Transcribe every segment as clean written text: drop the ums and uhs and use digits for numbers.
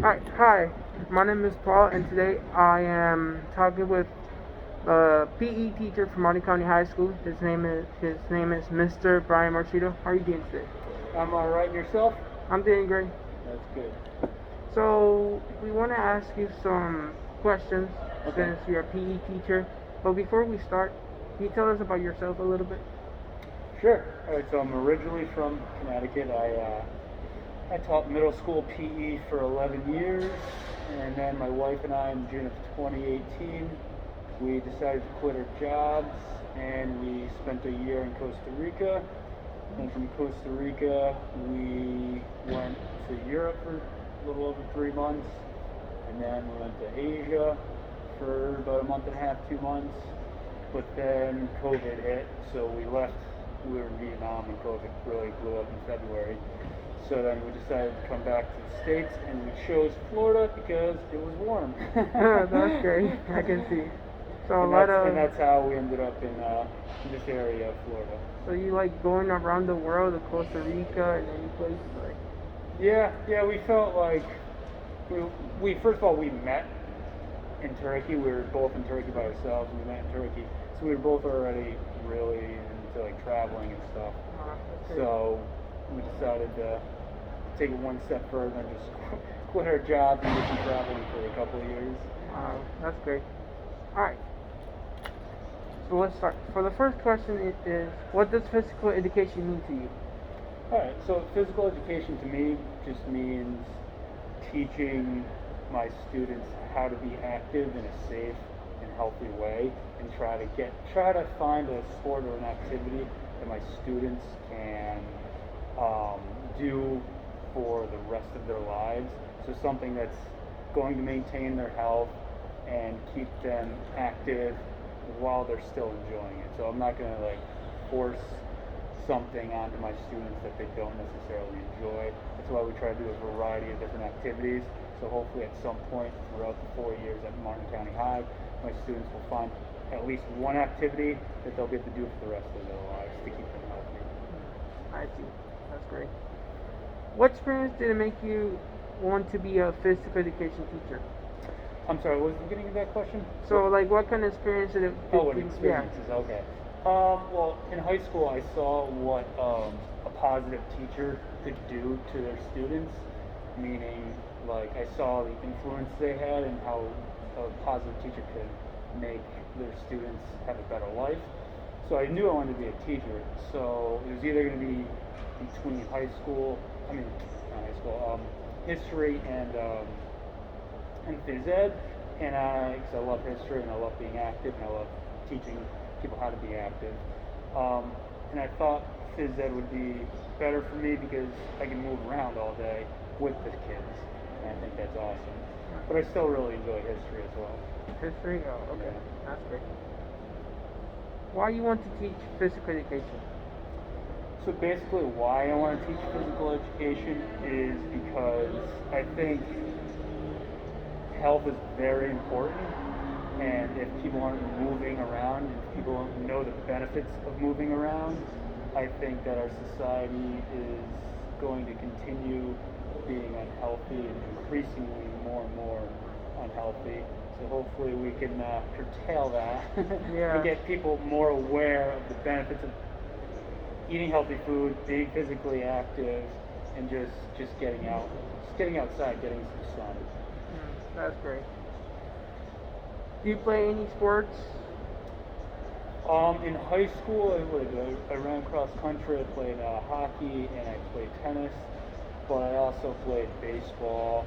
Hi, my name is Paul, and today I am talking with a PE teacher from Monty County High School. His name is Mr. Brian Marchitto. How are you doing today? I'm all right. And yourself? I'm doing great. That's good. So we want to ask you some questions Okay. since you're a PE teacher. But before we start, can you tell us about yourself a little bit? Sure. All right. So I'm originally from Connecticut. I taught middle school PE for 11 years, and then my wife and I, in June of 2018, we decided to quit our jobs, and we spent a year in Costa Rica. And from Costa Rica, we went to Europe for a little over 3 months, and then we went to Asia for about a month and a half, 2 months. But then COVID hit, so we left. We were in Vietnam when COVID really blew up in February. So then we decided to come back to the States, and we chose Florida because it was warm. That's great. I can see. So and that's how we ended up in this area of Florida. So you like going around the world, to Costa Rica and any place like? Yeah, we felt like we first of all we met in Turkey. We were both in Turkey by ourselves. We met in Turkey, so we were both already really into like traveling and stuff. Okay. So we decided to take it one step further and just quit our jobs and do some traveling for a couple of years. Wow, that's great. All right. So let's start. For the first question, it is, what does physical education mean to you? Alright, so physical education to me just means teaching my students how to be active in a safe and healthy way, and try to find a sport or an activity that my students can do for the rest of their lives. So something that's going to maintain their health and keep them active while they're still enjoying it. So I'm not going to like force something onto my students that they don't necessarily enjoy. That's why we try to do a variety of different activities. So hopefully at some point throughout the 4 years at Martin County High, my students will find at least one activity that they'll get to do for the rest of their lives to keep them healthy. I see. That's great. What experience did it make you want to be a physical education teacher? I'm sorry, what was the beginning of that question? So, like, what kind of experience did it? What experiences? Yeah. Okay. Well, in high school, I saw what a positive teacher could do to their students. Meaning, like, I saw the influence they had and how a positive teacher could make their students have a better life. So I knew I wanted to be a teacher. So it was either going to be between not high school, history and phys ed, and because I love history and I love being active and I love teaching people how to be active. And I thought phys ed would be better for me because I can move around all day with the kids, and I think that's awesome. But I still really enjoy history as well. History? Oh, okay. Yeah. That's great. Why you want to teach physical education? So basically why I want to teach physical education is because I think health is very important, and if people aren't moving around, if people don't know the benefits of moving around, I think that our society is going to continue being unhealthy and increasingly more and more unhealthy. So hopefully we can curtail that Yeah. and get people more aware of the benefits of eating healthy food, being physically active, and just getting outside, getting some sun. That's great. Do you play any sports? In high school, I ran cross country. I played hockey and I played tennis, but I also played baseball.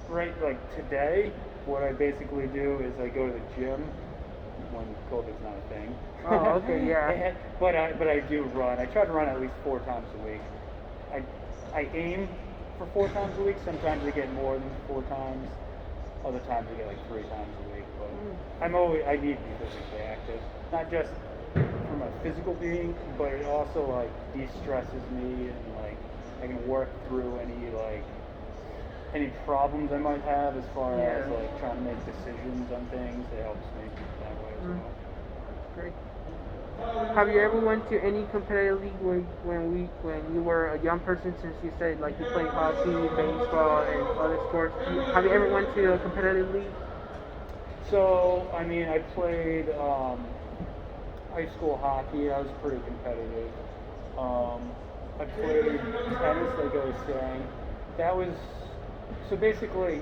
Right, like today, what I basically do is I go to the gym when COVID's not a thing. Oh, okay, yeah. but I do run. I try to run at least 4 times a week. I aim for 4 times a week. Sometimes I get more than 4 times. Other times I get like 3 times a week. But I need to be physically active, not just from a physical being, but it also like de-stresses me, and like I can work through any problems I might have as far as like trying to make decisions on things. It helps me that way as well. Great. Have you ever went to any competitive league when you were a young person? Since you said like you played hockey, baseball, and other sports, have you ever went to a competitive league? So, I mean, I played high school hockey. I was pretty competitive. Um, I played tennis, like I was saying. That was so basically.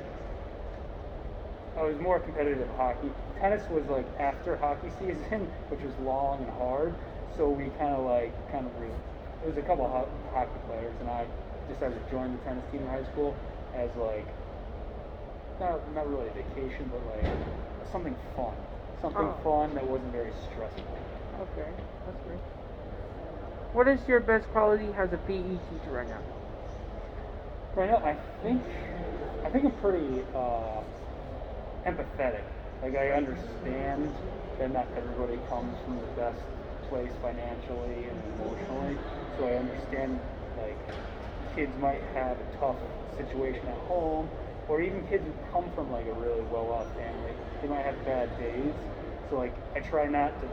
I was more competitive in hockey. Tennis was like after hockey season, which was long and hard. So we it was a couple of hockey players, and I decided to join the tennis team in high school as like not really a vacation, but like something Oh, fun that wasn't very stressful. okay, that's great. What is your best quality as a PE teacher right now? Right now, I think I'm pretty empathetic. Like I understand that not everybody comes from the best place financially and emotionally. So I understand like kids might have a tough situation at home, or even kids who come from like a really well-off family, they might have bad days. So like I try not to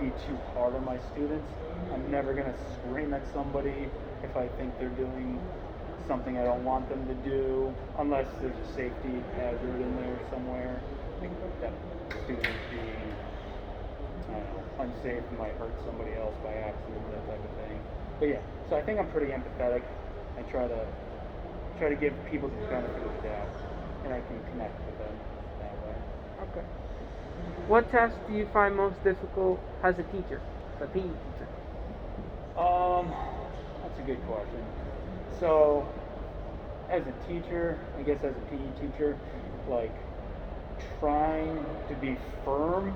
be too hard on my students. I'm never gonna scream at somebody if I think they're doing something I don't want them to do, unless there's a safety hazard in there somewhere. Like that student being, I don't know, unsafe and might hurt somebody else by accident, that type of thing. But yeah, so I think I'm pretty empathetic. I try to give people the benefit of the doubt, and I can connect with them that way. Okay. What task do you find most difficult as a teacher, as a PE teacher? Um, that's a good question. So, as a teacher, I guess as a PE teacher, like trying to be firm,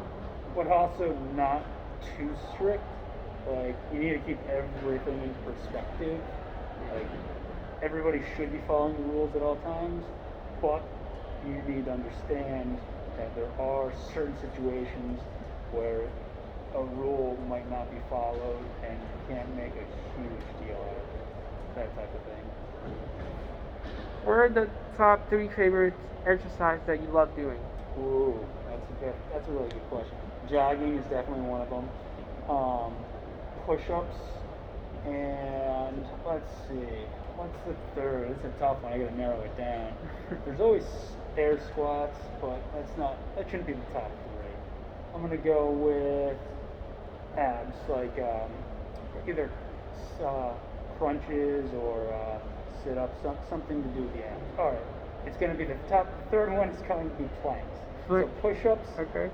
but also not too strict. Like you need to keep everything in perspective. Like everybody should be following the rules at all times, but you need to understand that there are certain situations where a rule might not be followed and you can't make a huge deal out of it. That type of thing. What are the top three favorite exercise that you love doing? Ooh, that's a really good question. Jogging is definitely one of them. Um, push-ups, and let's see, what's the third? It's a tough one. I gotta narrow it down. There's always air squats, but that shouldn't be the top three. I'm gonna go with abs, like either uh, crunches or sit-ups, something to do with the abs. All right, it's going to be the top. The third one is going to be planks. So Foot. push-ups, Okay.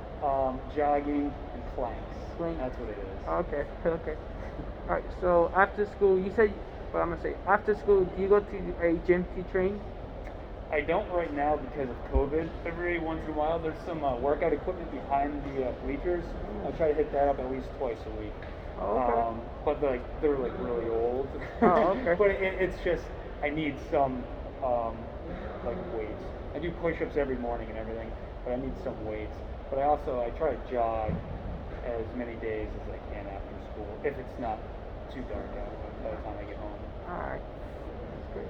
jogging, and planks. Plank. That's what it is. Okay. Okay. All right. So after school, you said. Well, I'm gonna say after school. Do you go to a gym to train? I don't right now because of COVID. Every once in a while, there's some workout equipment behind the bleachers. I try to hit that up at least twice a week. Oh, okay. But they're like really old. Oh, okay. But it's just I need some like weights. I do push-ups every morning and everything, but I need some weights. But I try to jog as many days as I can after school if it's not too dark out by the time I get home. All right. That's great.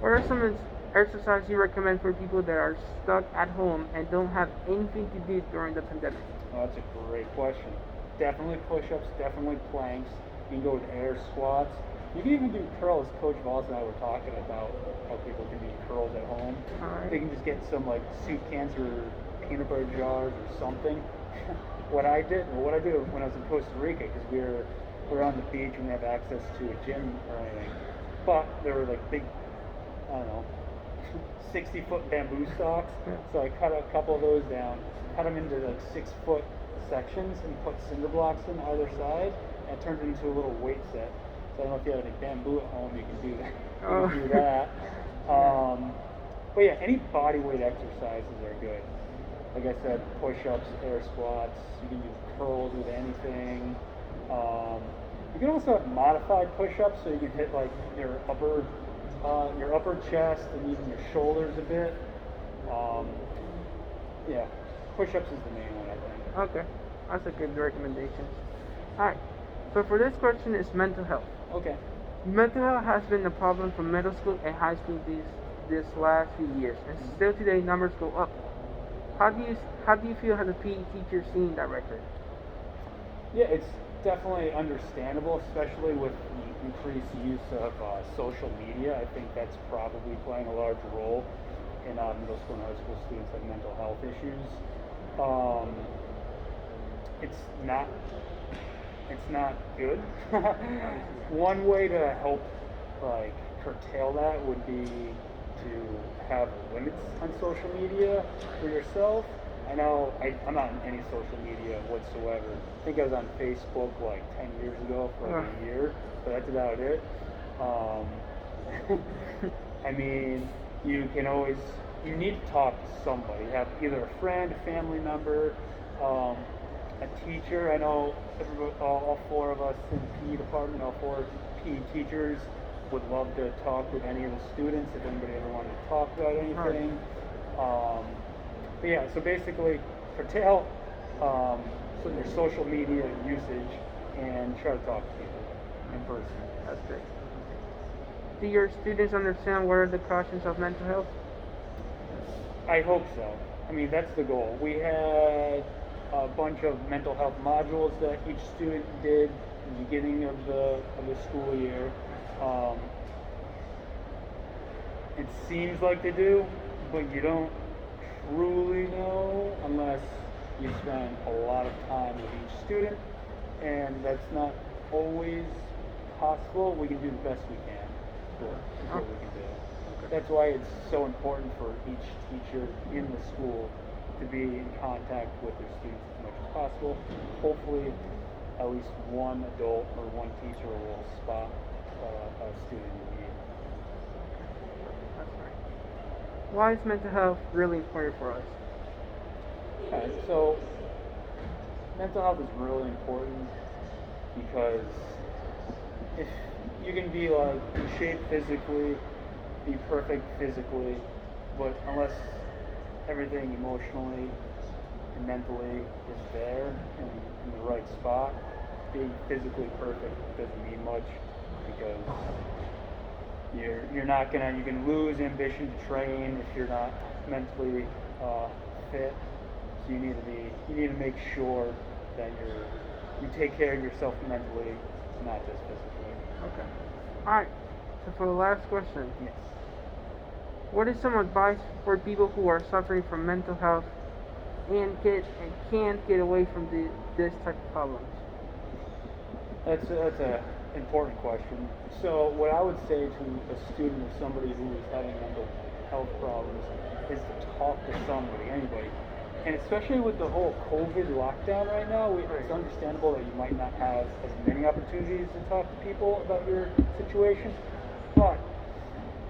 What are some exercises you recommend for people that are stuck at home and don't have anything to do during the pandemic? Oh, that's a great question. Definitely push-ups, definitely planks. You can go with air squats. You can even do curls. Coach Voss and I were talking about how people can do curls at home. All right. They can just get some like soup cans or peanut butter jars or something. What I did when I was in Costa Rica, because we're on the beach and we have access to a gym or anything, but there were like big, I don't know, 60-foot bamboo stalks. Yeah. So I cut a couple of those down, cut them into like 6-foot sections, and put cinder blocks in either side, and turned it into a little weight set. So I don't know if you have any bamboo at home, you can do that. You can do that. But yeah, any body weight exercises are good. Like I said, push-ups, air squats. You can do curls with anything. You can also have modified push-ups, so you can hit like your upper chest and even your shoulders a bit. Yeah, push-ups is the main one, I think. Okay. That's a good recommendation. All right. So for this question is mental health. Okay. Mental health has been a problem for middle school and high school this last few years, and still today numbers go up. How do you feel as a PE teacher seeing that record? Yeah, definitely understandable, especially with the increased use of social media. I think that's probably playing a large role in middle school and high school students having mental health issues. Um, it's not it's not good. One way to help like curtail that would be to have limits on social media for yourself. I know I'm not on any social media whatsoever. I think I was on Facebook like 10 years ago for like a year, but that's about it. Um, I mean, you need to talk to somebody. Have either a friend, a family member, a teacher. I know all four of us in the PE department, all four PE teachers would love to talk with any of the students if anybody ever wanted to talk about anything. But yeah, so basically curtail so your social media usage and try to talk to people in person. That's great. Do your students understand what are the cautions of mental health? I hope so. I mean, that's the goal. We had a bunch of mental health modules that each student did at the beginning of the school year. It seems like they do, but you don't truly know unless you spend a lot of time with each student, and that's not always possible. We can do the best we can. That's what we can do. That's why it's so important for each teacher in the school to be in contact with their students as much as possible. Hopefully, at least one adult or one teacher will spot a student in need. That's right. Why is mental health really important for us? Okay, so mental health is really important because if you can be like in shape physically, be perfect physically, but unless everything emotionally and mentally is there in the right spot, being physically perfect doesn't mean much because you're not gonna you can lose ambition to train if you're not mentally fit. So you need to make sure that you take care of yourself mentally, not just physically. Okay. Alright. So for the last question. Yes. What is some advice for people who are suffering from mental health and can't get away from this type of problems? That's a important question. So what I would say to a student or somebody who is having mental health problems is to talk to somebody, anybody. And especially with the whole COVID lockdown right now, it's understandable that you might not have as many opportunities to talk to people about your situation. But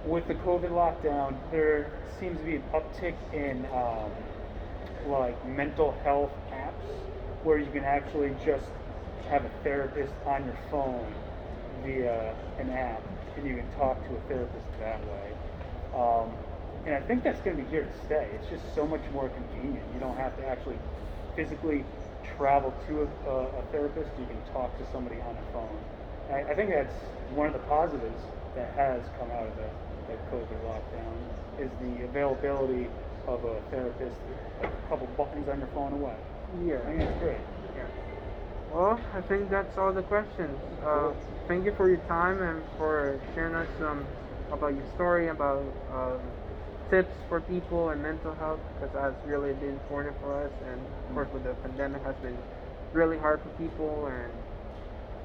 with the COVID lockdown, there seems to be an uptick in like mental health apps where you can actually just have a therapist on your phone via an app, and you can talk to a therapist that way. And I think that's going to be here to stay. It's just so much more convenient. You don't have to actually physically travel to a therapist. You can talk to somebody on a phone. I think that's one of the positives that has come out of the COVID lockdown is the availability of a therapist like a couple buttons on your phone away. Yeah. I think that's great. Yeah. Well, I think that's all the questions. Cool. Thank you for your time and for sharing us about your story, about tips for people and mental health, because that's really been important for us. And of course, with the pandemic, has been really hard for people. And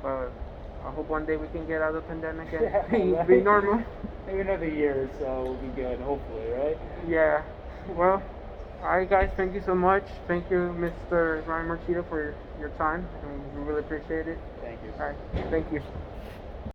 I hope one day we can get out of the pandemic and be normal. Maybe another year or so will be good, hopefully, right? Yeah. Well, alright guys, thank you so much. Thank you, Mr. Brian Marchitto, for your time. We really appreciate it. Thank you. Alright, thank you.